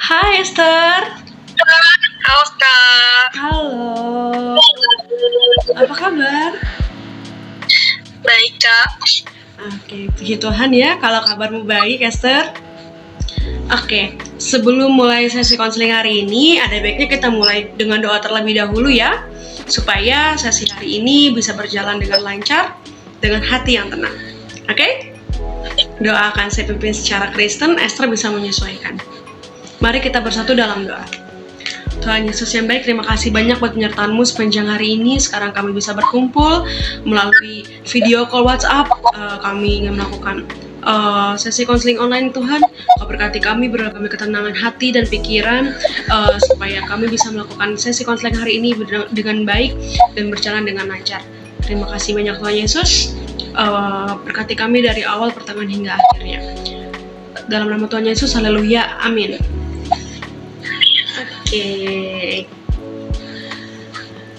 Hai Esther. Halo Kak. Halo. Apa kabar? Baik Kak. Oke, puji Tuhan ya kalau kabarmu baik Esther. Oke, sebelum mulai sesi konseling hari ini, ada baiknya kita mulai dengan doa terlebih dahulu ya, supaya sesi hari ini bisa berjalan dengan lancar, dengan hati yang tenang. Oke? Doa akan saya pimpin secara Kristen, Esther bisa menyesuaikan. Mari kita bersatu dalam doa. Tuhan Yesus yang baik, terima kasih banyak buat penyertaan-Mu sepanjang hari ini. Sekarang kami bisa berkumpul melalui video call WhatsApp. Kami ingin melakukan sesi konseling online Tuhan. Kau berkati kami, beri kami ketenangan hati dan pikiran, supaya kami bisa melakukan sesi konseling hari ini dengan baik dan berjalan dengan lancar. Terima kasih banyak Tuhan Yesus. Berkati kami dari awal, pertengahan hingga akhirnya. Dalam nama Tuhan Yesus, haleluya, amin. Oke.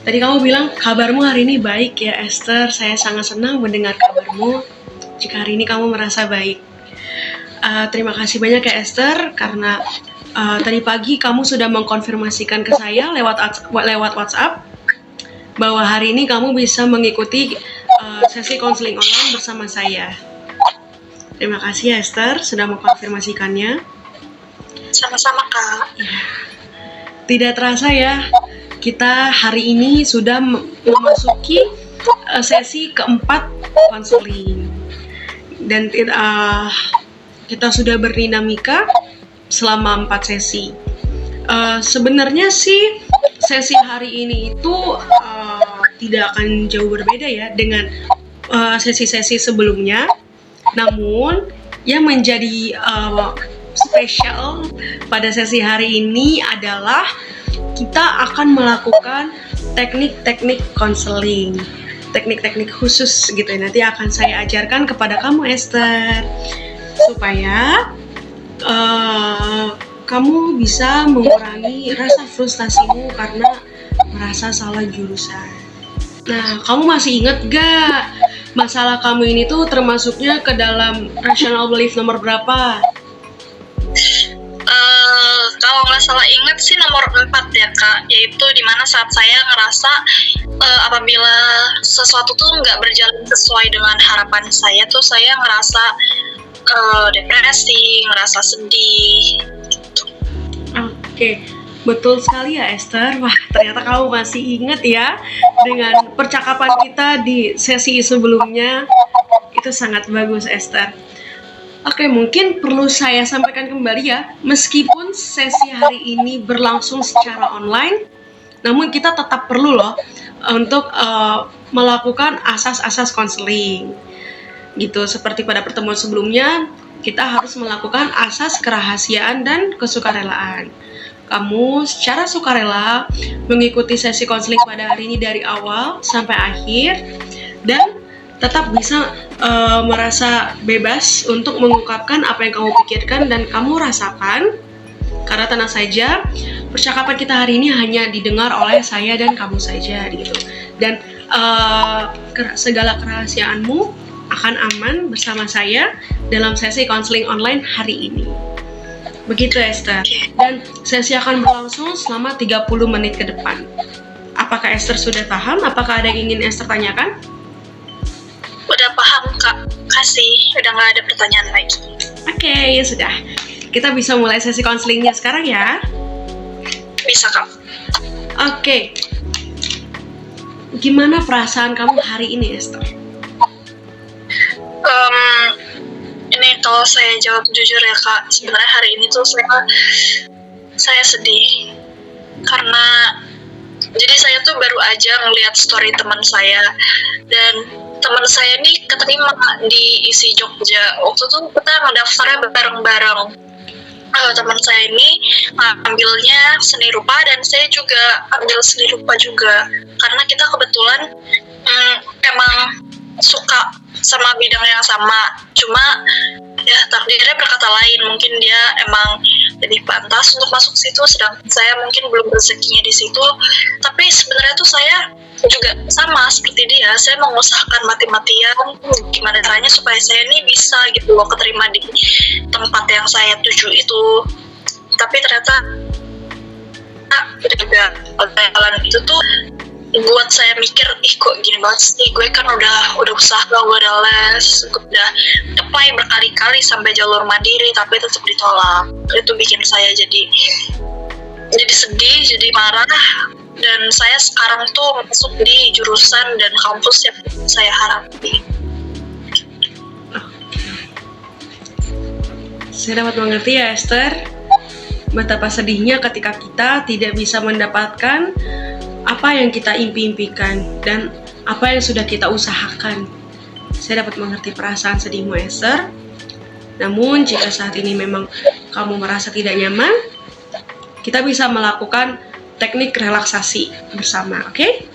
Tadi kamu bilang kabarmu hari ini baik ya Esther. Saya sangat senang mendengar kabarmu. Jika hari ini kamu merasa baik. Terima kasih banyak ya Esther karena tadi pagi kamu sudah mengkonfirmasikan ke saya lewat WhatsApp bahwa hari ini kamu bisa mengikuti sesi konseling online bersama saya. Terima kasih ya Esther sudah mengkonfirmasikannya. Sama-sama Kak. Ya. Tidak terasa ya, kita hari ini sudah memasuki sesi keempat konseling. Dan kita sudah berdinamika selama 4 sesi. Sebenarnya sih sesi hari ini itu tidak akan jauh berbeda ya dengan sesi-sesi sebelumnya. Namun yang menjadi spesial pada sesi hari ini adalah kita akan melakukan teknik-teknik konseling, teknik-teknik khusus gitu ya. Nanti akan saya ajarkan kepada kamu Esther supaya kamu bisa mengurangi rasa frustasimu karena merasa salah jurusan. Nah, kamu masih ingat gak masalah kamu ini tuh termasuknya ke dalam rational belief nomor berapa? Kalau nggak salah ingat sih nomor 4 ya Kak, yaitu dimana saat saya ngerasa apabila sesuatu tuh nggak berjalan sesuai dengan harapan saya tuh saya ngerasa depresi, ngerasa sedih gitu. Oke, betul sekali ya Esther. Wah, ternyata kamu masih ingat ya dengan percakapan kita di sesi sebelumnya. Itu sangat bagus Esther. Oke, mungkin perlu saya sampaikan kembali ya, meskipun sesi hari ini berlangsung secara online, namun kita tetap perlu loh untuk melakukan asas-asas konseling. Gitu, seperti pada pertemuan sebelumnya, kita harus melakukan asas kerahasiaan dan kesukarelaan. Kamu secara sukarela mengikuti sesi konseling pada hari ini dari awal sampai akhir, dan tetap bisa merasa bebas untuk mengungkapkan apa yang kamu pikirkan dan kamu rasakan. Karena tenang saja, percakapan kita hari ini hanya didengar oleh saya dan kamu saja gitu. Dan segala kerahasiaanmu akan aman bersama saya dalam sesi konseling online hari ini. Begitu Esther. Dan sesi akan berlangsung selama 30 menit ke depan. Apakah Esther sudah paham? Apakah ada yang ingin Esther tanyakan? Udah paham Kak, kasih, udah nggak ada pertanyaan lagi. Oke, ya sudah. Kita bisa mulai sesi konselingnya sekarang ya. Bisa Kak. Oke. Gimana perasaan kamu hari ini Esther? Ini kalau saya jawab jujur ya Kak, sebenarnya hari ini tuh saya sedih karena jadi saya tuh baru aja ngeliat story teman saya, dan teman saya nih keterima di ISI Jogja. Waktu itu kita ngedaftarnya bareng-bareng. Teman saya ini ambilnya seni rupa dan saya juga ambil seni rupa juga, karena kita kebetulan emang suka sama bidang yang sama. Cuma ya takdirnya berkata lain, mungkin dia emang lebih pantas untuk masuk situ, sedangkan saya mungkin belum rezekinya di situ. Tapi sebenarnya tuh saya juga sama seperti dia, saya mengusahakan mati-matian gimana caranya supaya saya ini bisa gitu loh keterima di tempat yang saya tuju itu. tapi ternyata juga jalan itu tuh buat saya mikir, kok gini banget sih, gue kan udah usaha, gue udah les, gue udah apply berkali-kali sampai jalur mandiri tapi tetap ditolak. Itu bikin saya jadi sedih, jadi marah, dan saya sekarang tuh masuk di jurusan dan kampus yang saya harapin. Saya dapat mengerti ya Esther, betapa sedihnya ketika kita tidak bisa mendapatkan apa yang kita impi-impikan dan apa yang sudah kita usahakan. Saya dapat mengerti perasaan sedihmu Esther. Namun jika saat ini memang kamu merasa tidak nyaman, kita bisa melakukan teknik relaksasi bersama, oke?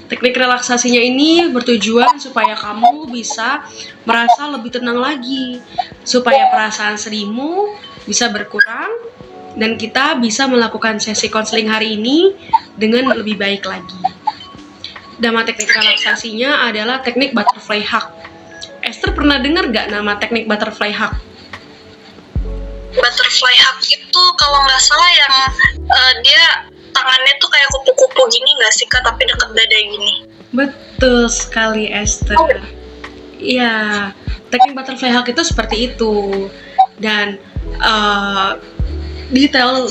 Teknik relaksasinya ini bertujuan supaya kamu bisa merasa lebih tenang lagi, supaya perasaan sedihmu bisa berkurang, dan kita bisa melakukan sesi konseling hari ini dengan lebih baik lagi. Nama teknik relaksasinya adalah teknik butterfly hug. Esther pernah dengar gak nama teknik butterfly hug? Butterfly hug itu kalau nggak salah yang dia tangannya tuh kayak kupu-kupu gini nggak sih Kak, tapi deket dada gini. Betul sekali Esther. Ya, teknik butterfly hug itu seperti itu. Dan detail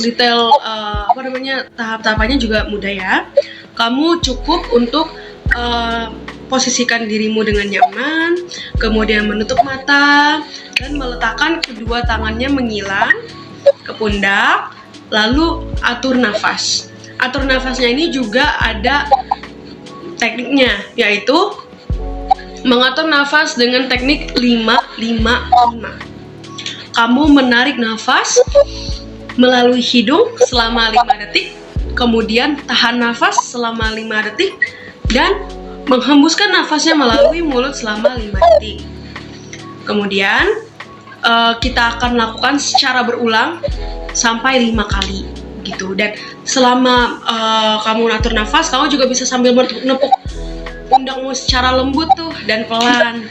tahap-tahapannya juga mudah ya. Kamu cukup untuk posisikan dirimu dengan nyaman, kemudian menutup mata dan meletakkan kedua tangannya menyilang ke pundak, lalu atur nafas. Atur nafasnya ini juga ada tekniknya, yaitu mengatur nafas dengan teknik 5-5-5. Kamu menarik nafas melalui hidung selama 5 detik, kemudian tahan nafas selama 5 detik, dan menghembuskan nafasnya melalui mulut selama 5 detik. Kemudian kita akan lakukan secara berulang sampai 5 kali gitu. Dan selama kamu ngatur nafas, kamu juga bisa sambil menepuk pundakmu secara lembut tuh dan pelan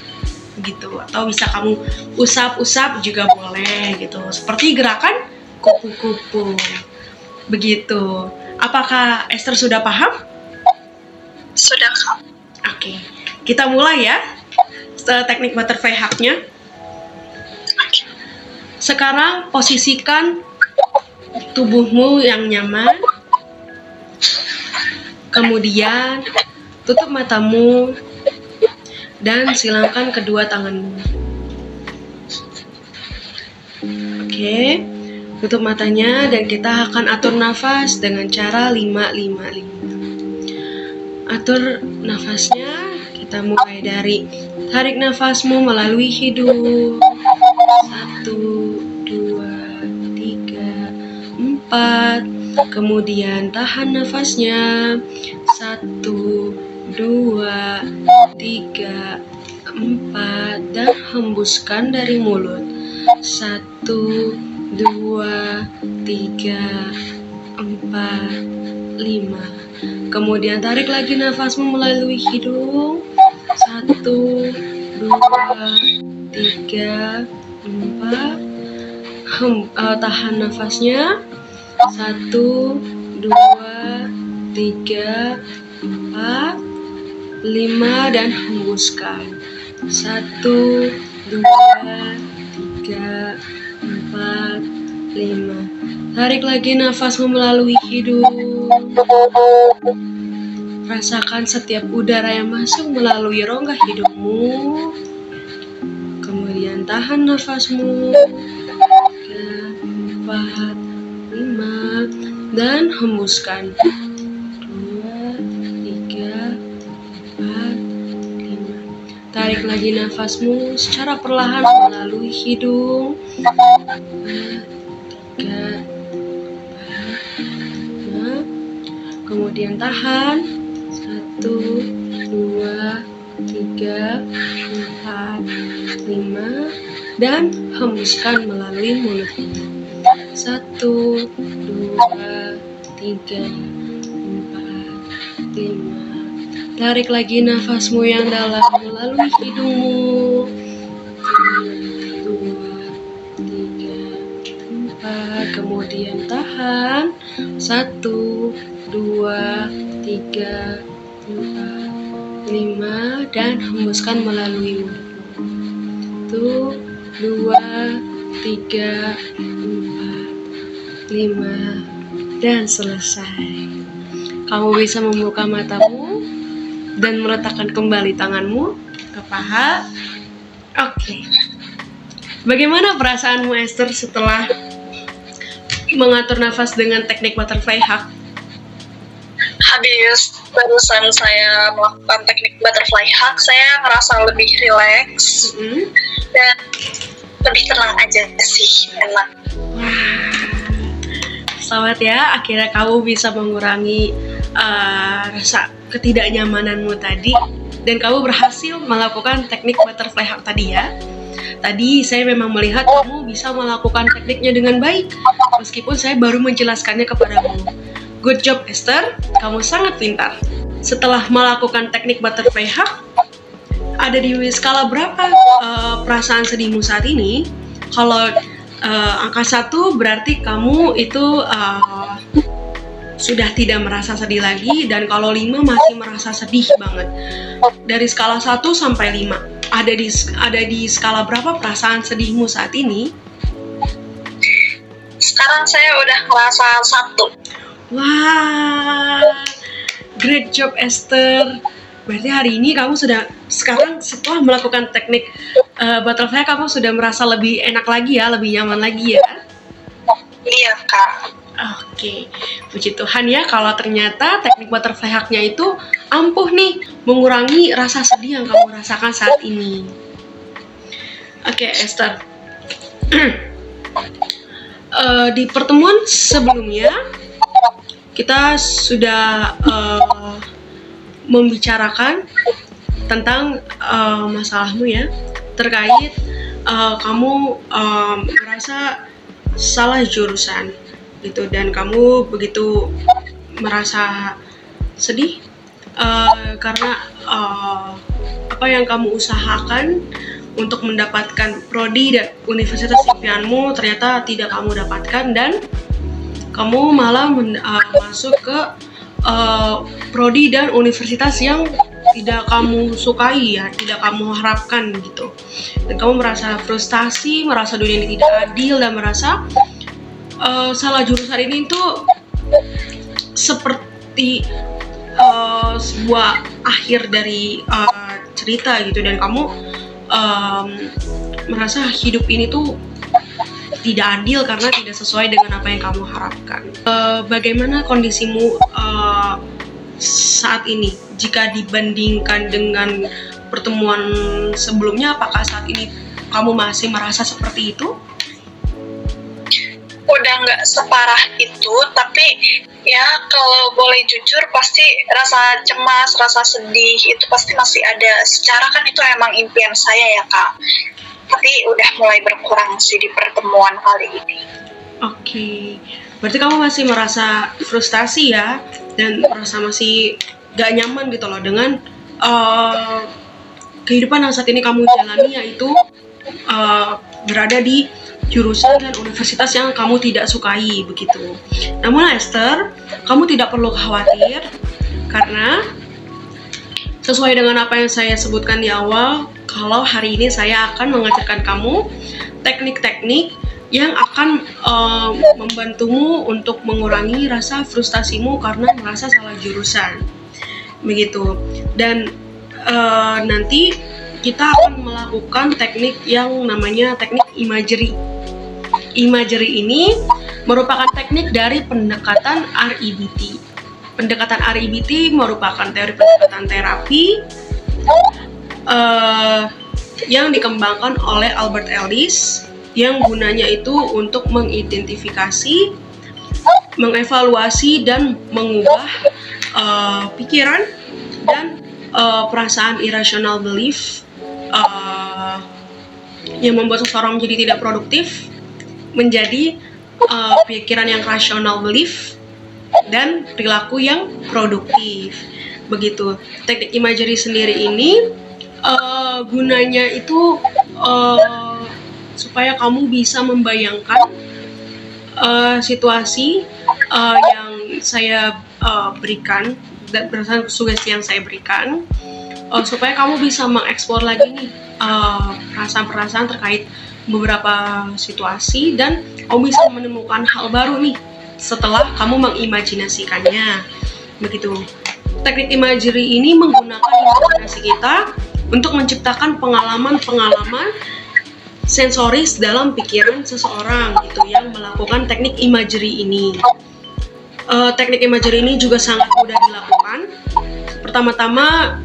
gitu. Atau bisa kamu usap-usap juga boleh gitu. Seperti gerakan kupu-kupu. Begitu. Apakah Esther sudah paham? Sudah Kak. Oke, kita mulai ya teknik butterfly hug-nya. Sekarang posisikan tubuhmu yang nyaman. Kemudian tutup matamu dan silangkan kedua tanganmu. Oke, tutup matanya dan kita akan atur nafas dengan cara 5-5-5. Atur nafasnya, kita mulai dari tarik nafasmu melalui hidung 1, 2, 3, 4. Kemudian tahan nafasnya 1, 2, 3, 4 dan hembuskan dari mulut 1, 2, 3, 4, 5. Kemudian tarik lagi nafasmu melalui hidung 1, 2, 3, 4. Tahan nafasnya 1, 2, 3, 4, 5 dan hembuskan 1, 2, 3, 4, 5. Tarik lagi nafasmu melalui hidung. Rasakan setiap udara yang masuk melalui rongga hidungmu. Kemudian tahan nafasmu 3, 4, 5 dan hembuskan 2, 3, 4, 5. Tarik lagi nafasmu secara perlahan melalui hidung 2, 3, 4, 5. Kemudian tahan 1, 2, 3, 4, 5 dan hembuskan melalui mulutmu 1, 2, 3, 4, 5. Tarik lagi nafasmu yang dalam melalui hidungmu 1, 2, 3, 4. kemudian tahan. 1, 2, 3, 4, 5, dan hembuskan melalui mulut. 1, 2, 3, 4, 5, dan selesai. Kamu bisa membuka matamu dan meletakkan kembali tanganmu ke paha. Oke. Bagaimana perasaanmu, Esther, setelah mengatur nafas dengan teknik butterfly hug? Habis barusan saya melakukan teknik butterfly hug, saya ngerasa lebih rileks dan lebih tenang aja sih, enak. Selamat ya, akhirnya kamu bisa mengurangi rasa ketidaknyamananmu tadi, dan kamu berhasil melakukan teknik butterfly hug tadi ya. Tadi saya memang melihat kamu bisa melakukan tekniknya dengan baik, meskipun saya baru menjelaskannya kepadamu. Good job, Esther, kamu sangat pintar. Setelah melakukan teknik butterfly hug, ada di skala berapa perasaan sedihmu saat ini? Kalau angka 1 berarti kamu itu sudah tidak merasa sedih lagi, dan kalau 5 masih merasa sedih banget. Dari skala 1 sampai 5, ada di skala berapa perasaan sedihmu saat ini? Sekarang saya udah ngerasa 1. Wah, great job, Esther. Berarti hari ini kamu sekarang setelah melakukan teknik butterfly, kamu sudah merasa lebih enak lagi ya, lebih nyaman lagi ya? Iya, Kak. Oke, puji Tuhan ya kalau ternyata teknik butterfly hug-nya itu ampuh nih mengurangi rasa sedih yang kamu rasakan saat ini. Oke, Esther. Di pertemuan sebelumnya kita sudah membicarakan tentang masalahmu ya, terkait kamu merasa salah jurusan gitu, dan kamu begitu merasa sedih karena apa yang kamu usahakan untuk mendapatkan prodi dan universitas impianmu ternyata tidak kamu dapatkan, dan kamu malah masuk ke prodi dan universitas yang tidak kamu sukai ya, tidak kamu harapkan gitu, dan kamu merasa frustasi, merasa dunia ini tidak adil, dan merasa salah jurusan ini tuh seperti sebuah akhir dari cerita gitu, dan kamu merasa hidup ini tuh tidak adil karena tidak sesuai dengan apa yang kamu harapkan. Bagaimana kondisimu saat ini jika dibandingkan dengan pertemuan sebelumnya? Apakah saat ini kamu masih merasa seperti itu? Udah nggak separah itu, tapi ya kalau boleh jujur pasti rasa cemas, rasa sedih itu pasti masih ada. Secara kan itu emang impian saya ya, Kak, tapi udah mulai berkurang sih di pertemuan kali ini. Oke, berarti kamu masih merasa frustasi ya, dan merasa masih gak nyaman gitu loh dengan kehidupan yang saat ini kamu jalani, yaitu berada di jurusan dan universitas yang kamu tidak sukai begitu. Namun Esther, kamu tidak perlu khawatir, karena sesuai dengan apa yang saya sebutkan di awal, kalau hari ini saya akan mengajarkan kamu teknik-teknik yang akan membantumu untuk mengurangi rasa frustasimu karena merasa salah jurusan begitu. Dan nanti kita akan melakukan teknik yang namanya teknik imagery. Imagery ini merupakan teknik dari pendekatan REBT. Pendekatan REBT merupakan teori pendekatan terapi yang dikembangkan oleh Albert Ellis, yang gunanya itu untuk mengidentifikasi, mengevaluasi, dan mengubah pikiran dan perasaan irrational belief yang membuat seseorang menjadi tidak produktif menjadi pikiran yang rational belief dan perilaku yang produktif begitu. Teknik imagery sendiri ini gunanya itu supaya kamu bisa membayangkan situasi yang saya berikan dan berdasarkan sugesti yang saya berikan, supaya kamu bisa mengeksplor lagi nih perasaan-perasaan terkait beberapa situasi, dan kamu bisa menemukan hal baru nih setelah kamu mengimajinasikannya. Begitu. Teknik imagery ini menggunakan imajinasi kita untuk menciptakan pengalaman-pengalaman sensoris dalam pikiran seseorang gitu yang melakukan teknik imagery ini. Teknik imagery ini juga sangat mudah dilakukan. Pertama-tama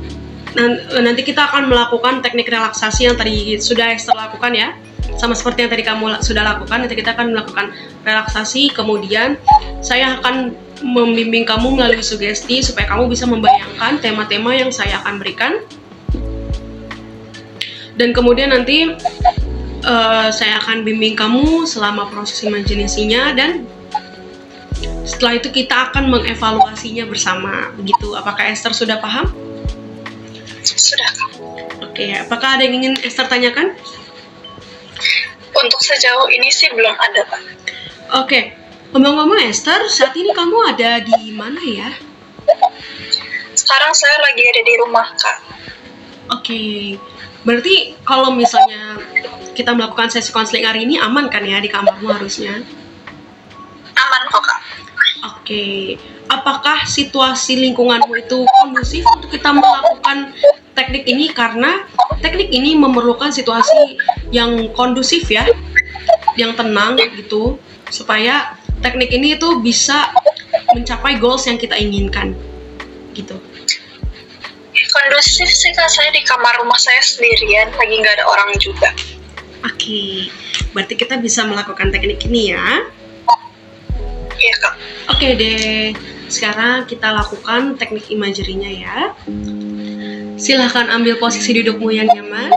nanti kita akan melakukan teknik relaksasi yang tadi sudah Esther lakukan ya. Sama seperti yang tadi kamu sudah lakukan, nanti kita akan melakukan relaksasi, kemudian saya akan membimbing kamu melalui sugesti supaya kamu bisa membayangkan tema-tema yang saya akan berikan. Dan kemudian nanti saya akan bimbing kamu selama proses imajinasinya, dan setelah itu kita akan mengevaluasinya bersama. Begitu, apakah Esther sudah paham? Sudah, Kak. Oke, apakah ada yang ingin Esther tanyakan? Untuk sejauh ini sih belum ada, Kak. Oke, ngomong-ngomong Esther, saat ini kamu ada di mana ya? Sekarang saya lagi ada di rumah, Kak. Oke, berarti kalau misalnya kita melakukan sesi konseling hari ini aman kan ya di kamarmu harusnya? Aman kok, Kak. Oke, apakah situasi lingkunganmu itu kondusif untuk kita melakukan teknik ini? Karena teknik ini memerlukan situasi yang kondusif ya, yang tenang gitu, supaya teknik ini itu bisa mencapai goals yang kita inginkan gitu. Kondusif sih, Kak. Saya di kamar rumah saya sendirian, lagi nggak ada orang juga. Oke, berarti kita bisa melakukan teknik ini ya. Iya, Kak. Oke deh, sekarang kita lakukan teknik imagery-nya ya. Silahkan ambil posisi dudukmu yang nyaman.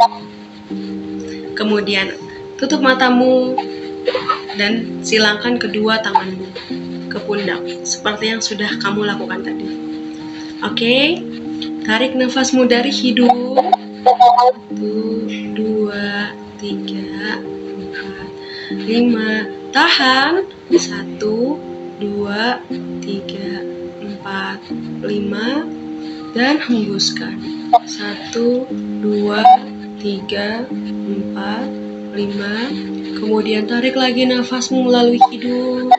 Kemudian tutup matamu dan silangkan kedua tanganmu ke pundak seperti yang sudah kamu lakukan tadi. Oke, tarik nafasmu dari hidung. 1, 2, 3, 4, 5. Tahan. 1, 2, 3, 4, 5, dan hembuskan. 1, 2, 3, 4, 5. Kemudian tarik lagi nafasmu melalui hidung.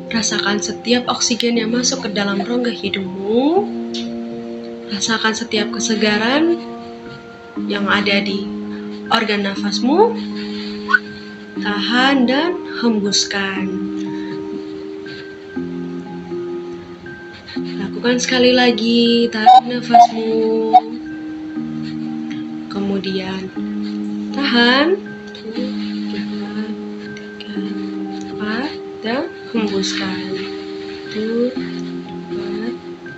Rasakan setiap oksigen yang masuk ke dalam rongga hidungmu. Rasakan setiap kesegaran yang ada di organ nafasmu. Tahan dan hembuskan. Lakukan sekali lagi, tarik nafasmu. Kemudian tahan. 2, 3, 4, dan hembuskan. 1, 2,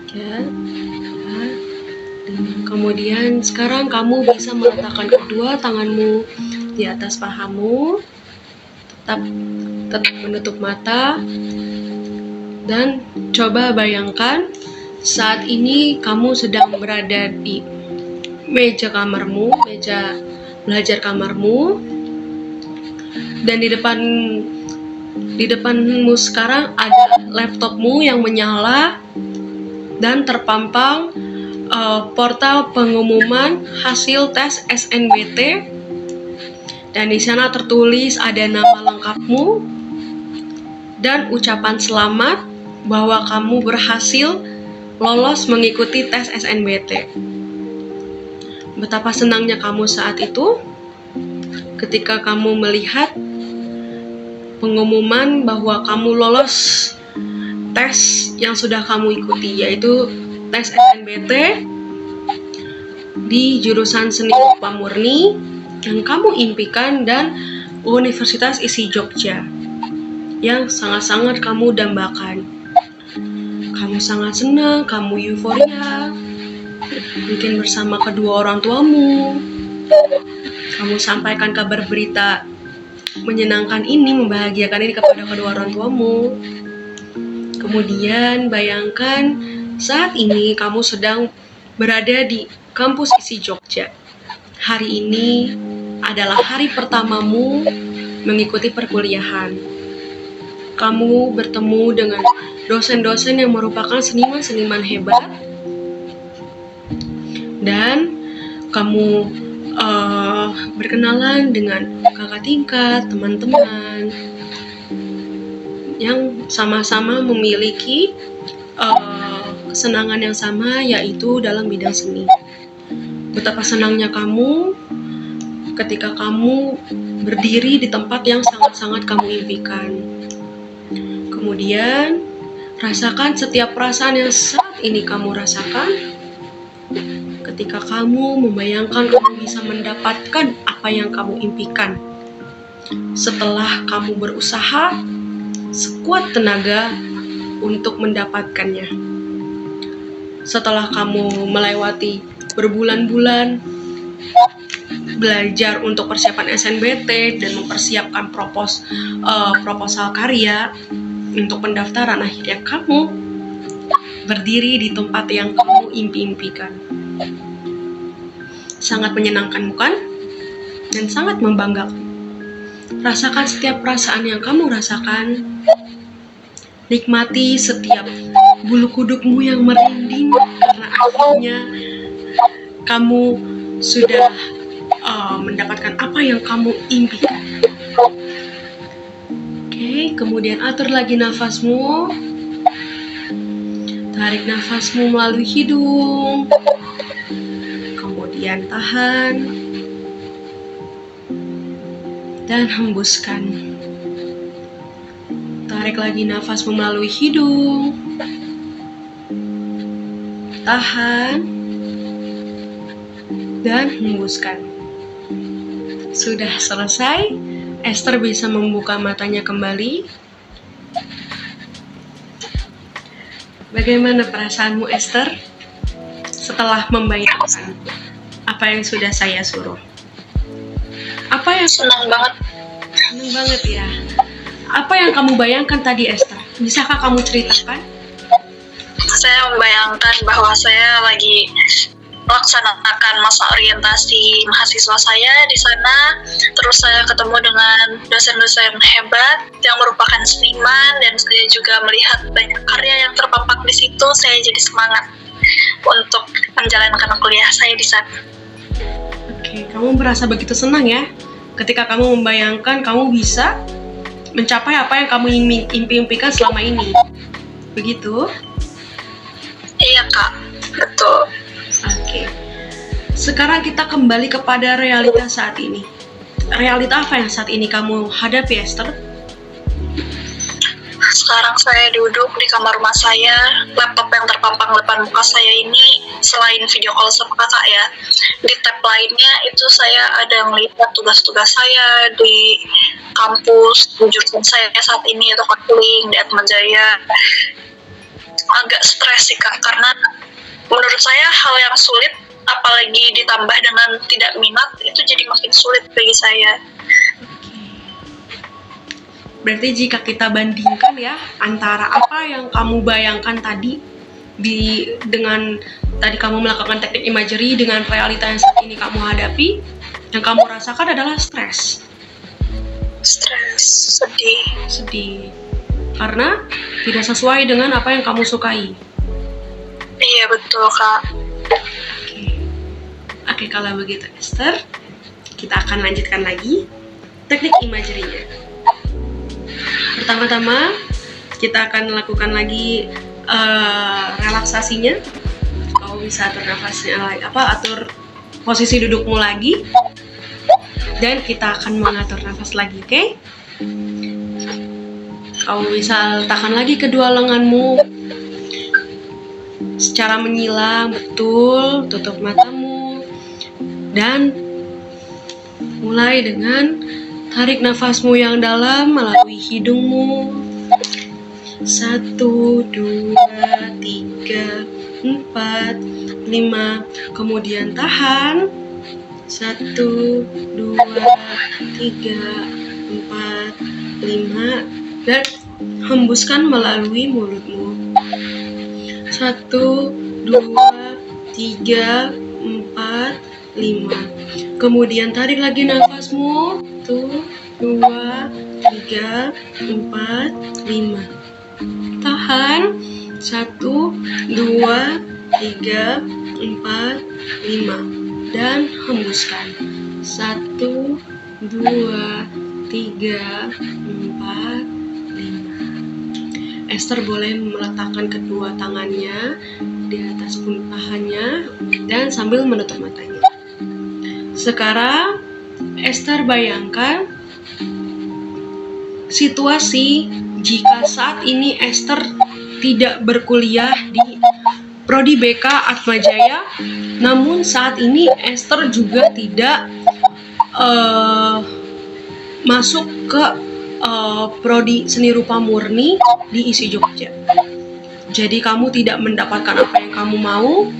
3, 4, 5. Kemudian sekarang kamu bisa meletakkan kedua tanganmu di atas pahamu. Tetap menutup mata dan coba bayangkan saat ini kamu sedang berada di meja kamarmu, meja belajar kamarmu, dan di depanmu sekarang ada laptopmu yang menyala dan terpampang portal pengumuman hasil tes SNBT, dan di sana tertulis ada nama lengkapmu dan ucapan selamat bahwa kamu berhasil lolos mengikuti tes SNBT. Betapa senangnya kamu saat itu ketika kamu melihat pengumuman bahwa kamu lolos tes yang sudah kamu ikuti, yaitu tes SNBT di jurusan Seni Rupa Murni yang kamu impikan dan Universitas ISI Jogja yang sangat-sangat kamu dambakan. Kamu sangat senang, kamu euforia, mungkin bersama kedua orang tuamu. Kamu sampaikan kabar berita menyenangkan ini, membahagiakan ini kepada kedua orang tuamu. Kemudian bayangkan saat ini kamu sedang berada di kampus ISI Jogja. Hari ini adalah hari pertamamu mengikuti perkuliahan. kamu bertemu dengan dosen-dosen yang merupakan seniman-seniman hebat, dan kamu berkenalan dengan kakak tingkat, teman-teman yang sama-sama memiliki kesenangan yang sama, yaitu dalam bidang seni. Betapa senangnya kamu ketika kamu berdiri di tempat yang sangat-sangat kamu impikan. Kemudian, rasakan setiap perasaan yang saat ini kamu rasakan ketika kamu membayangkan kamu bisa mendapatkan apa yang kamu impikan. Setelah kamu berusaha sekuat tenaga untuk mendapatkannya. Setelah kamu melewati berbulan-bulan belajar untuk persiapan SNBT dan mempersiapkan proposal karya untuk pendaftaran, akhirnya kamu berdiri di tempat yang kamu impi-impikan. Sangat menyenangkan, bukan? Dan sangat membanggakan. Rasakan setiap perasaan yang kamu rasakan. Nikmati setiap bulu kudukmu yang merinding karena akhirnya kamu sudah mendapatkan apa yang kamu impikan. Oke, kemudian atur lagi nafasmu. Tarik nafasmu melalui hidung. Kemudian tahan. Dan hembuskan. Tarik lagi nafasmu melalui hidung. Tahan. Dan hembuskan. Sudah selesai, Esther bisa membuka matanya kembali. Bagaimana perasaanmu, Esther, setelah membayangkan apa yang sudah saya suruh? Apa yang Senang banget. senang banget ya? Apa yang kamu bayangkan tadi, Esther? Bisakah kamu ceritakan? Saya membayangkan bahwa saya lagi melaksanakan masa orientasi mahasiswa saya di sana. Terus saya ketemu dengan dosen-dosen hebat yang merupakan seniman, dan saya juga melihat banyak karya yang terpampang di situ. Saya jadi semangat untuk menjalankan kuliah saya di sana. Oke, kamu merasa begitu senang ya ketika kamu membayangkan kamu bisa mencapai apa yang kamu impi-impikan selama ini. Begitu? Iya, Kak. Betul. Oke. Sekarang kita kembali kepada realita saat ini. Realita apa yang saat ini kamu hadapi, Esther? Sekarang saya duduk di kamar rumah saya. Laptop yang terpampang depan muka saya ini, selain video call sama kakak ya, di tab lainnya itu saya ada melihat tugas-tugas saya di kampus jurusan saya saat ini, yaitu konseling di Atmajaya. Agak stres sih, Kak, karena menurut saya hal yang sulit, apalagi ditambah dengan tidak minat, itu jadi makin sulit bagi saya. Berarti jika kita bandingkan ya antara apa yang kamu bayangkan tadi dengan tadi kamu melakukan teknik imagery dengan realita yang saat ini kamu hadapi, yang kamu rasakan adalah stres. Stres, Sedih. Karena tidak sesuai dengan apa yang kamu sukai. Iya, betul, Kak. Oke, kalau begitu Esther, kita akan lanjutkan lagi teknik imagery-nya. Pertama-tama, kita akan lakukan lagi relaksasinya. Kau bisa atur nafasnya lagi, atur posisi dudukmu lagi, dan kita akan mengatur nafas lagi, oke? Kau bisa letakkan lagi kedua lenganmu secara menyilang, betul, tutup matamu, dan mulai dengan tarik nafasmu yang dalam melalui hidungmu. 1, 2, 3, 4, 5. Kemudian tahan. 1, 2, 3, 4, 5. Dan hembuskan melalui mulutmu. 1, 2, 3, 4, 5. Kemudian tarik lagi nafasmu. 1, 2, 3, 4, 5. Tahan. 1, 2, 3, 4, 5. Dan hembuskan. 1, 2, 3, 4, 5. Esther boleh meletakkan kedua tangannya di atas pahannya dan sambil menutup matanya. Sekarang Esther bayangkan situasi jika saat ini Esther tidak berkuliah di Prodi BK Atmajaya, namun saat ini Esther juga tidak masuk ke Prodi Seni Rupa Murni di ISI Jogja. Jadi kamu tidak mendapatkan apa yang kamu mau,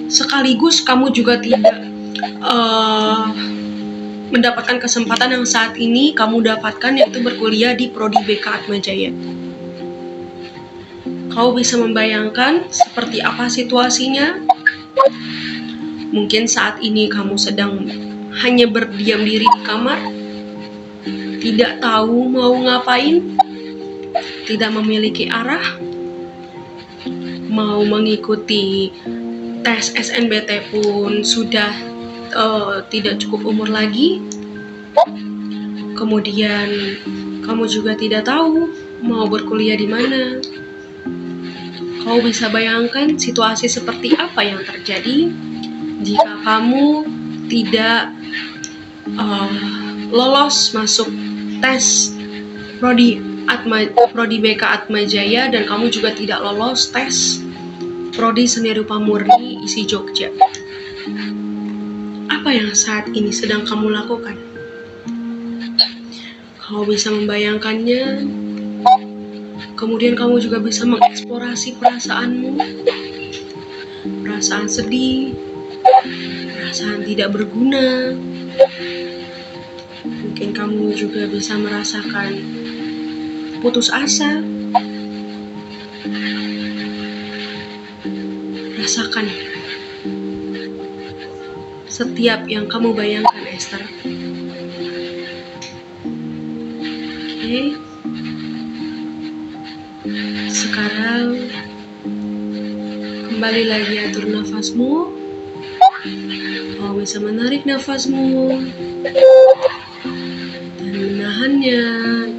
sekaligus kamu juga tidak mendapatkan kesempatan yang saat ini kamu dapatkan, yaitu berkuliah di Prodi BK Atmajaya. Kau bisa membayangkan seperti apa situasinya? Mungkin saat ini kamu sedang hanya berdiam diri di kamar, tidak tahu mau ngapain, tidak memiliki arah, mau mengikuti tes SNBT pun sudah tidak cukup umur lagi. Kemudian kamu juga tidak tahu mau berkuliah di mana. Kau bisa bayangkan situasi seperti apa yang terjadi jika kamu tidak lolos masuk tes Prodi BK Atmajaya, dan kamu juga tidak lolos tes Prodi Seni Rupa Murni ISI Jogja. Apa yang saat ini sedang kamu lakukan? Kau bisa membayangkannya. Kemudian kamu juga bisa mengeksplorasi perasaanmu. Perasaan sedih, perasaan tidak berguna. Mungkin kamu juga bisa merasakan putus asa. Rasakan setiap yang kamu bayangkan, Esther. Oke. Sekarang kembali lagi atur nafasmu. Kau bisa menarik nafasmu dan menahannya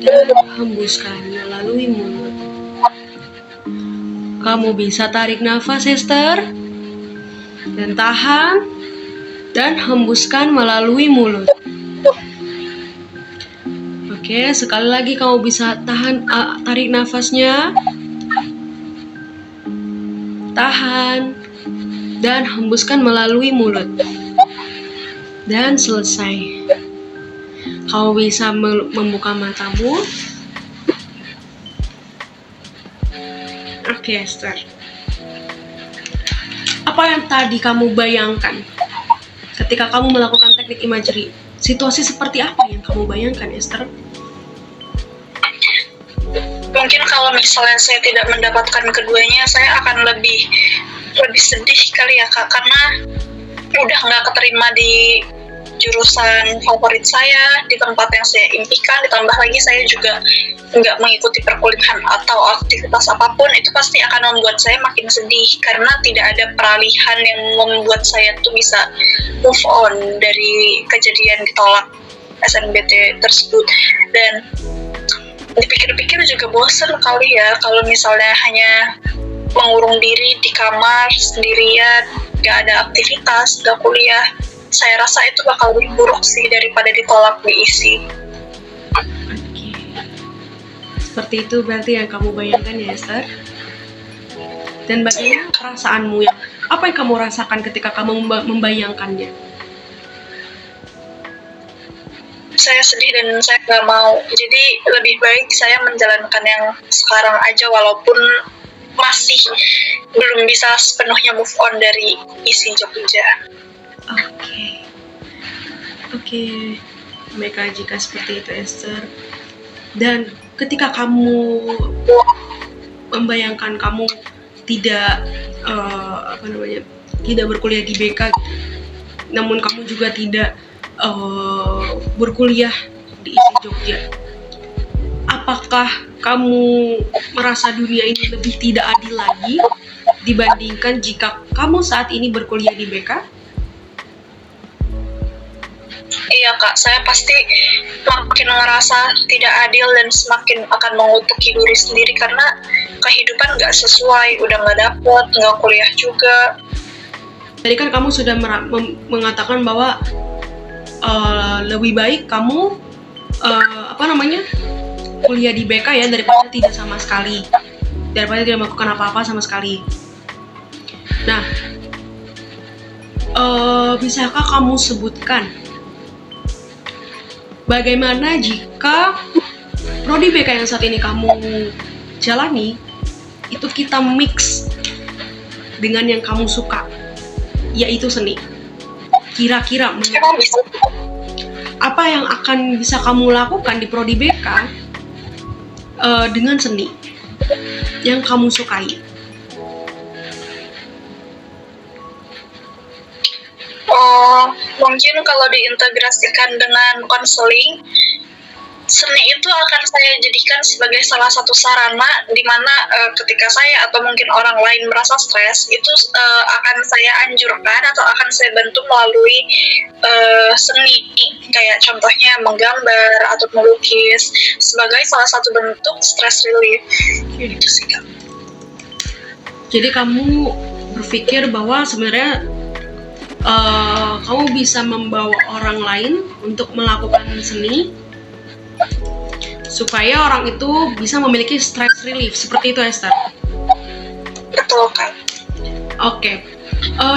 dan hembuskan melalui mulut. Kamu bisa tarik nafas, Esther, dan tahan dan hembuskan melalui mulut. Oke, sekali lagi kamu bisa tarik nafasnya, tahan, dan hembuskan melalui mulut. Dan selesai. Kamu bisa membuka matamu. Oke, Esther. Apa yang tadi kamu bayangkan ketika kamu melakukan teknik imagery? Situasi seperti apa yang kamu bayangkan, Esther? Mungkin kalau misalnya saya tidak mendapatkan keduanya, saya akan lebih sedih kali ya, Kak, karena udah nggak keterima di jurusan favorit saya, di tempat yang saya impikan, ditambah lagi saya juga nggak mengikuti perkuliahan atau aktivitas apapun. Itu pasti akan membuat saya makin sedih, karena tidak ada peralihan yang membuat saya tuh bisa move on dari kejadian ditolak SNBT tersebut. Dan dipikir-pikir juga bosen kali ya kalau misalnya hanya mengurung diri di kamar sendirian, gak ada aktivitas, gak kuliah. Saya rasa itu bakal lebih buruk sih daripada ditolak di ISI. Oke. Seperti itu berarti yang kamu bayangkan ya, Esther? Dan bagaimana perasaanmu, apa yang kamu rasakan ketika kamu membayangkannya? Saya sedih dan saya gak mau. Jadi lebih baik saya menjalankan yang sekarang aja, walaupun masih belum bisa sepenuhnya move on dari ISI Jogja. Oke. Baiklah jika seperti itu, Esther. Dan ketika kamu membayangkan kamu tidak tidak berkuliah di BK, namun kamu juga tidak berkuliah di ISI Jogja, apakah kamu merasa dunia ini lebih tidak adil lagi dibandingkan jika kamu saat ini berkuliah di BK? Iya kak, saya pasti makin ngerasa tidak adil dan semakin akan mengutuki diri sendiri karena kehidupan nggak sesuai, udah nggak dapet, nggak kuliah juga. Tadi kan kamu sudah mengatakan bahwa lebih baik kamu kuliah di BK ya daripada tidak sama sekali, daripada tidak melakukan apa-apa sama sekali. Nah, bisakah kamu sebutkan bagaimana jika prodi BK yang saat ini kamu jalani itu kita mix dengan yang kamu suka, yaitu seni? Kira-kira Emang bisa? apa yang akan bisa kamu lakukan di prodi BK dengan seni yang kamu sukai? Mungkin kalau diintegrasikan dengan konseling, seni itu akan saya jadikan sebagai salah satu sarana di mana ketika saya atau mungkin orang lain merasa stres, itu akan saya anjurkan atau akan saya bantu melalui seni, kayak contohnya menggambar atau melukis sebagai salah satu bentuk stress relief. Gitu sih Kak. Jadi kamu berpikir bahwa sebenarnya kamu bisa membawa orang lain untuk melakukan seni supaya orang itu bisa memiliki stress relief, seperti itu Esther? Betul Kak. Oke.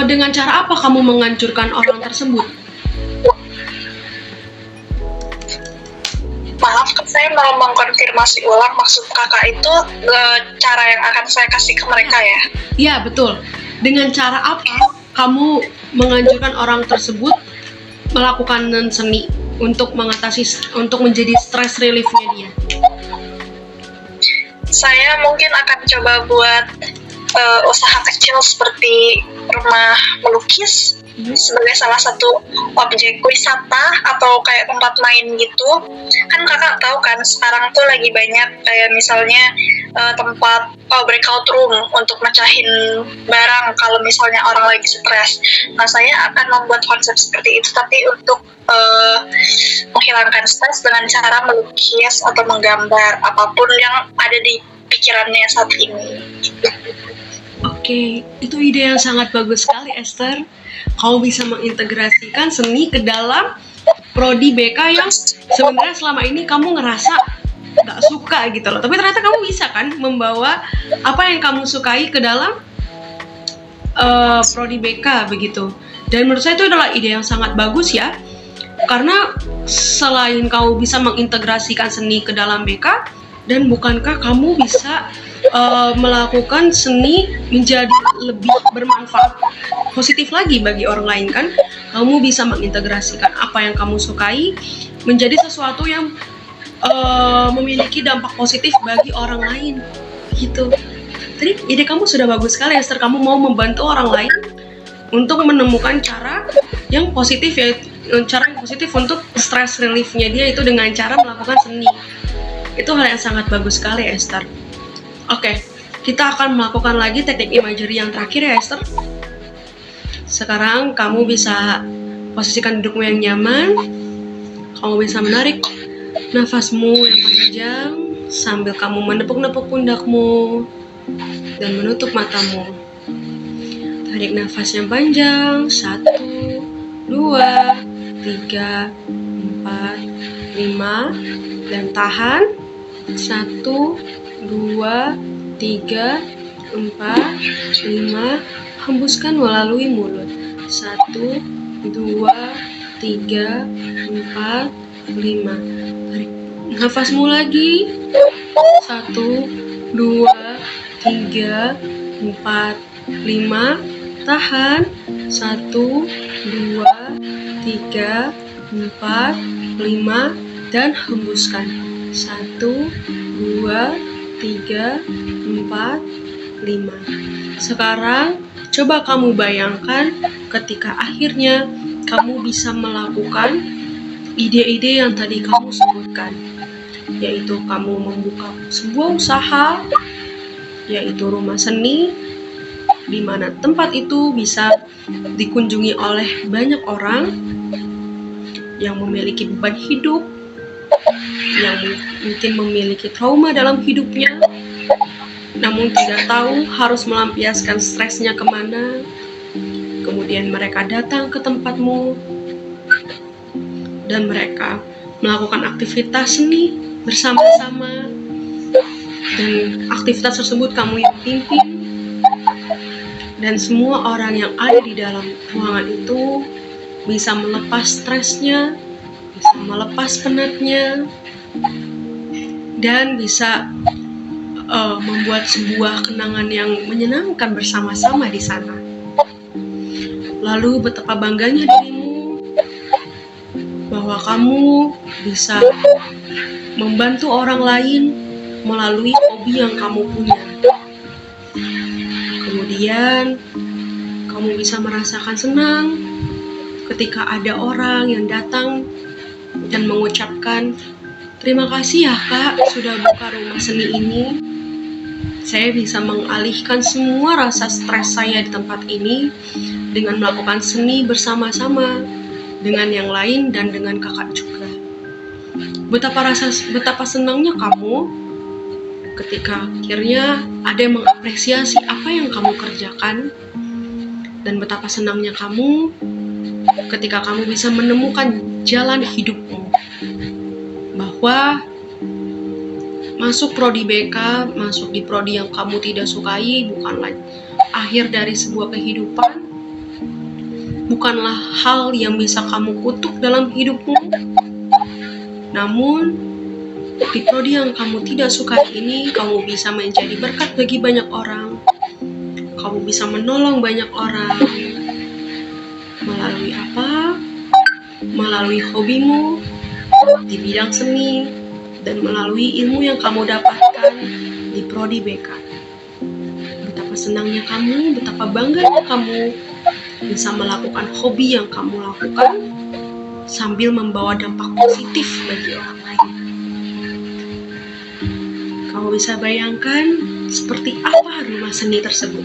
Dengan cara apa kamu menganjurkan orang tersebut? Maaf, saya mau mengkonfirmasi ulang maksud kakak itu cara yang akan saya kasih ke mereka ya? Iya, betul. Dengan cara apa kamu menganjurkan orang tersebut melakukan seni untuk menjadi stress relief-nya dia? Saya mungkin akan coba buat usaha kecil seperti rumah melukis sebagai salah satu objek wisata atau kayak tempat main gitu. Kan kakak tahu kan sekarang tuh lagi banyak kayak misalnya tempat breakout room untuk mecahin barang kalau misalnya orang lagi stres. Nah, saya akan membuat konsep seperti itu tapi untuk menghilangkan stres dengan cara melukis atau menggambar apapun yang ada di pikirannya saat ini. Oke, itu ide yang sangat bagus sekali Esther. Kamu bisa mengintegrasikan seni ke dalam prodi BK yang sebenarnya selama ini kamu ngerasa gak suka gitu loh. Tapi ternyata kamu bisa kan membawa apa yang kamu sukai ke dalam prodi BK begitu. Dan menurut saya itu adalah ide yang sangat bagus ya. Karena selain kamu bisa mengintegrasikan seni ke dalam BK, dan bukankah kamu bisa melakukan seni menjadi lebih bermanfaat positif lagi bagi orang lain kan? Kamu bisa mengintegrasikan apa yang kamu sukai menjadi sesuatu yang memiliki dampak positif bagi orang lain gitu. Tadi ide kamu sudah bagus sekali Esther. Kamu mau membantu orang lain untuk menemukan cara yang positif, yaitu cara yang positif untuk stress relief-nya dia itu dengan cara melakukan seni. Itu hal yang sangat bagus sekali Esther. Oke, kita akan melakukan lagi teknik imagery yang terakhir ya Esther. Sekarang kamu bisa posisikan dudukmu yang nyaman. Kamu bisa menarik nafasmu yang panjang sambil kamu menepuk-nepuk pundakmu dan menutup matamu. Tarik nafas yang panjang. 1, 2, 3, 4, 5 dan tahan. 1, 2, 3, 4, 5. Hembuskan melalui mulut. 1, 2, 3, 4, 5. Tarik nafasmu lagi. 1, 2, 3, 4, 5. Tahan. 1, 2, 3, 4, 5 dan hembuskan. 1, 2, 3, 4, 5. Sekarang coba kamu bayangkan ketika akhirnya kamu bisa melakukan ide-ide yang tadi kamu sebutkan. yaitu kamu membuka sebuah usaha, yaitu rumah seni, di mana tempat itu bisa dikunjungi oleh banyak orang yang memiliki beban hidup, yang mungkin memiliki trauma dalam hidupnya, namun tidak tahu harus melampiaskan stresnya kemana. Kemudian mereka datang ke tempatmu dan mereka melakukan aktivitas seni bersama-sama, dan aktivitas tersebut kamu yang pimpin, dan semua orang yang ada di dalam ruangan itu bisa melepas stresnya, bisa melepas penatnya, dan bisa membuat sebuah kenangan yang menyenangkan bersama-sama di sana. Lalu betapa bangganya dirimu bahwa kamu bisa membantu orang lain melalui hobi yang kamu punya. Kemudian kamu bisa merasakan senang ketika ada orang yang datang dan mengucapkan, "Terima kasih ya Kak, sudah buka rumah seni ini. Saya bisa mengalihkan semua rasa stres saya di tempat ini dengan melakukan seni bersama-sama dengan yang lain dan dengan kakak juga." Betapa senangnya kamu ketika akhirnya ada yang mengapresiasi apa yang kamu kerjakan, dan betapa senangnya kamu ketika kamu bisa menemukan jalan hidupmu, bahwa masuk prodi BK, masuk di prodi yang kamu tidak sukai bukanlah akhir dari sebuah kehidupan, bukanlah hal yang bisa kamu kutuk dalam hidupmu. Namun di prodi yang kamu tidak suka ini, kamu bisa menjadi berkat bagi banyak orang. Kamu bisa menolong banyak orang. Melalui apa? Melalui hobimu di bidang seni, dan melalui ilmu yang kamu dapatkan di prodi BK. Betapa senangnya kamu, betapa bangganya kamu bisa melakukan hobi yang kamu lakukan sambil membawa dampak positif bagi orang lain. Kamu bisa bayangkan seperti apa rumah seni tersebut.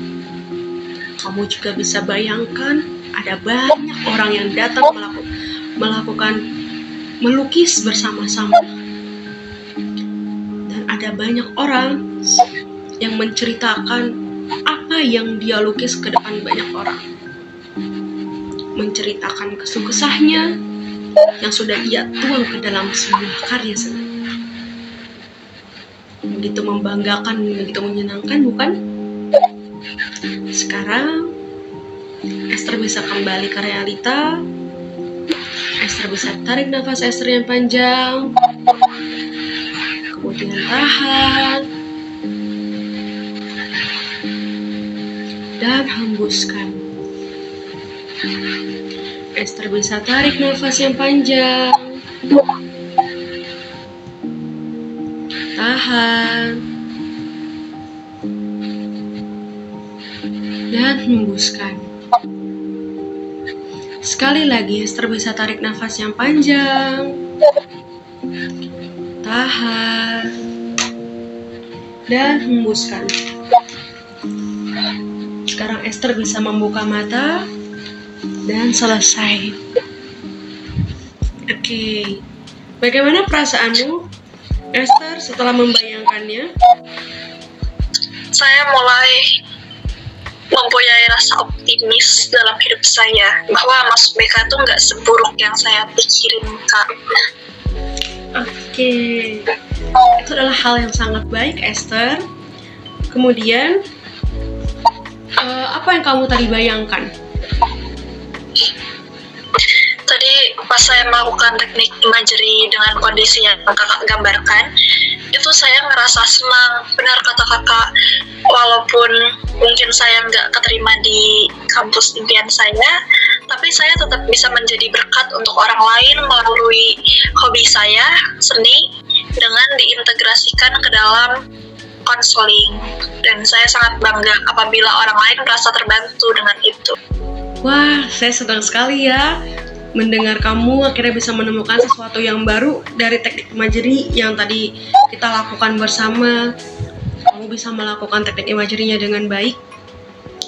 Kamu juga bisa bayangkan ada banyak orang yang datang melakukan melukis bersama-sama. Dan ada banyak orang yang menceritakan apa yang dia lukis ke depan banyak orang. Menceritakan kesah-kesahnya yang sudah ia tuang ke dalam sebuah karya seni. Begitu membanggakan, begitu menyenangkan, bukan? Sekarang Esther bisa kembali ke realita. Esther bisa tarik nafas Esther yang panjang, kemudian tahan dan hembuskan. Esther bisa tarik nafas yang panjang, tahan, dan hembuskan. Sekali lagi, Esther bisa tarik nafas yang panjang, tahan, dan hembuskan. Sekarang Esther bisa membuka mata dan selesai. Oke, bagaimana perasaanmu, Esther, setelah membayangkannya? Saya mulai mempunyai rasa optimis dalam hidup saya bahwa masuk BK tuh nggak seburuk yang saya pikirin, Kak. Oke, itu adalah hal yang sangat baik, Esther. Kemudian, apa yang kamu tadi bayangkan? Tadi pas saya melakukan teknik imagery dengan kondisi yang kakak gambarkan, itu saya ngerasa senang. Benar kata kakak, walaupun mungkin saya nggak keterima di kampus impian saya, tapi saya tetap bisa menjadi berkat untuk orang lain melalui hobi saya, seni, dengan diintegrasikan ke dalam konseling. Dan saya sangat bangga apabila orang lain merasa terbantu dengan itu. Wah, saya senang sekali ya mendengar kamu akhirnya bisa menemukan sesuatu yang baru dari teknik imagery yang tadi kita lakukan bersama. Kamu bisa melakukan teknik imagery-nya dengan baik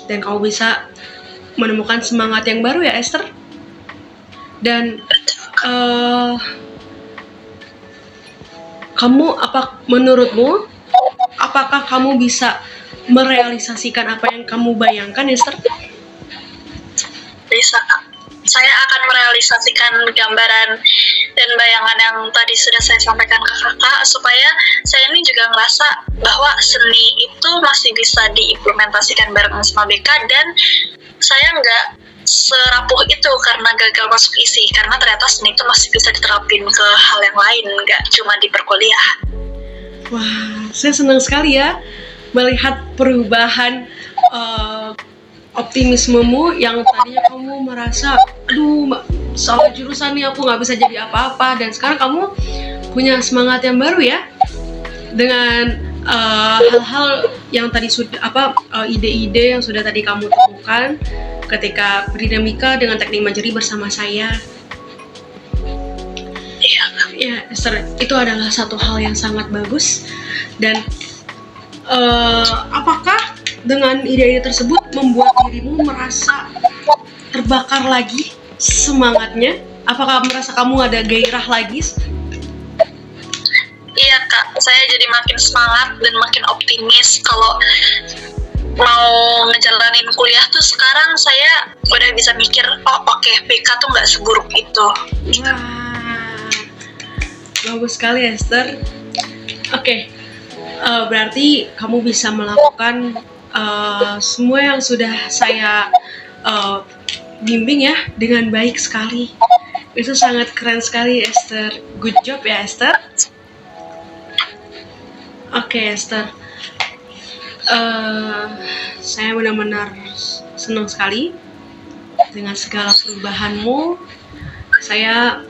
dan kamu bisa menemukan semangat yang baru ya Esther. Dan menurutmu apakah kamu bisa merealisasikan apa yang kamu bayangkan Esther? Bisa, Kak. Saya akan merealisasikan gambaran dan bayangan yang tadi sudah saya sampaikan ke kakak, supaya saya ini juga ngerasa bahwa seni itu masih bisa diimplementasikan bareng sama BK, dan saya nggak serapuh itu karena gagal masuk isi, karena ternyata seni itu masih bisa diterapin ke hal yang lain, nggak cuma di perkuliahan. Wah, saya senang sekali ya melihat perubahan optimismemu yang tadinya kamu merasa, aduh salah jurusan nih aku nggak bisa jadi apa-apa, dan sekarang kamu punya semangat yang baru ya dengan hal-hal yang tadi sudah ide-ide yang sudah tadi kamu temukan ketika berdinamika dengan teknik imagery bersama saya. Ya, Esther, itu adalah satu hal yang sangat bagus. Dan apakah dengan ide-ide tersebut membuat dirimu merasa terbakar lagi semangatnya? Apakah merasa kamu ada gairah lagi? Iya Kak, saya jadi makin semangat dan makin optimis kalau mau ngejalanin kuliah tuh. Sekarang saya udah bisa mikir, oke, BK tuh nggak seburuk itu. Wah, bagus sekali Esther. Oke, berarti kamu bisa melakukan semua yang sudah saya bimbing ya dengan baik sekali. Itu sangat keren sekali Esther. Good job ya Esther. Oke Esther, saya benar-benar senang sekali dengan segala perubahanmu. Saya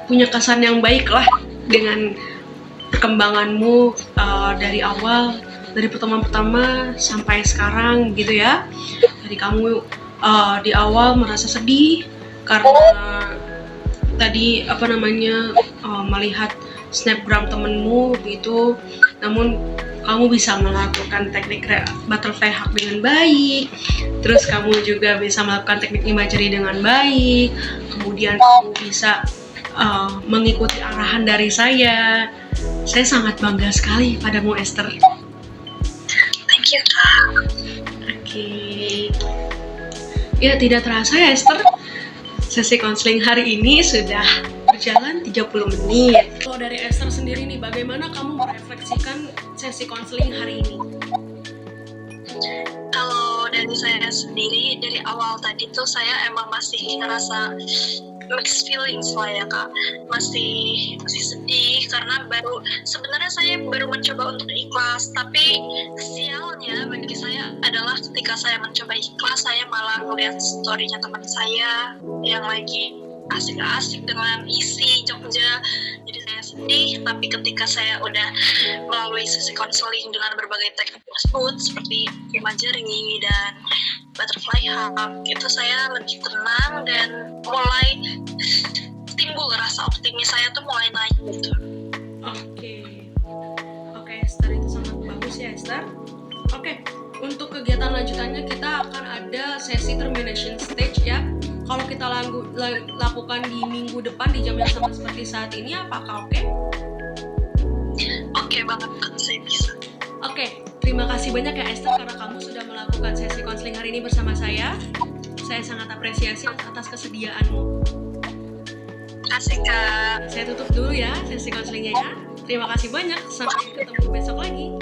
punya kesan yang baik lah dengan perkembanganmu dari awal, dari pertemuan pertama sampai sekarang gitu ya. Jadi kamu di awal merasa sedih karena tadi melihat snapgram temenmu gitu, namun kamu bisa melakukan teknik butterfly hug dengan baik, terus kamu juga bisa melakukan teknik imagery dengan baik, kemudian kamu bisa mengikuti arahan dari saya. Saya sangat bangga sekali padamu Esther. Thank you Kak. Oke. Ya, tidak terasa ya Esther, sesi konseling hari ini sudah berjalan 30 menit. Kalau dari Esther sendiri nih, bagaimana kamu merefleksikan sesi konseling hari ini? Kalau dari saya sendiri, dari awal tadi tuh saya emang masih ngerasa mixed feelings lah ya Kak. Masih sedih karena sebenarnya saya baru mencoba untuk ikhlas, tapi sialnya bagi saya adalah ketika saya mencoba ikhlas, saya malah ngeliat story-nya teman saya yang lagi asik-asik dengan isi Jogja. Jadi saya sedih, tapi ketika saya udah melalui sesi konseling dengan berbagai teknik tersebut seperti imagery dan butterfly hug, itu saya lebih tenang dan mulai timbul rasa optimis saya tuh mulai naik gitu. Oke Esther, itu sangat bagus ya Esther. Oke, untuk kegiatan lanjutannya kita akan ada sesi termination stage ya. Kalau kita lakukan di minggu depan di jam yang sama seperti saat ini, apakah oke? Oke banget, saya bisa. Oke, terima kasih banyak ya Esther karena kamu sudah melakukan sesi konseling hari ini bersama saya. Saya sangat apresiasi atas kesediaanmu. Kasih Kak. Saya tutup dulu ya sesi konselingnya ya. Terima kasih banyak, sampai ketemu besok lagi.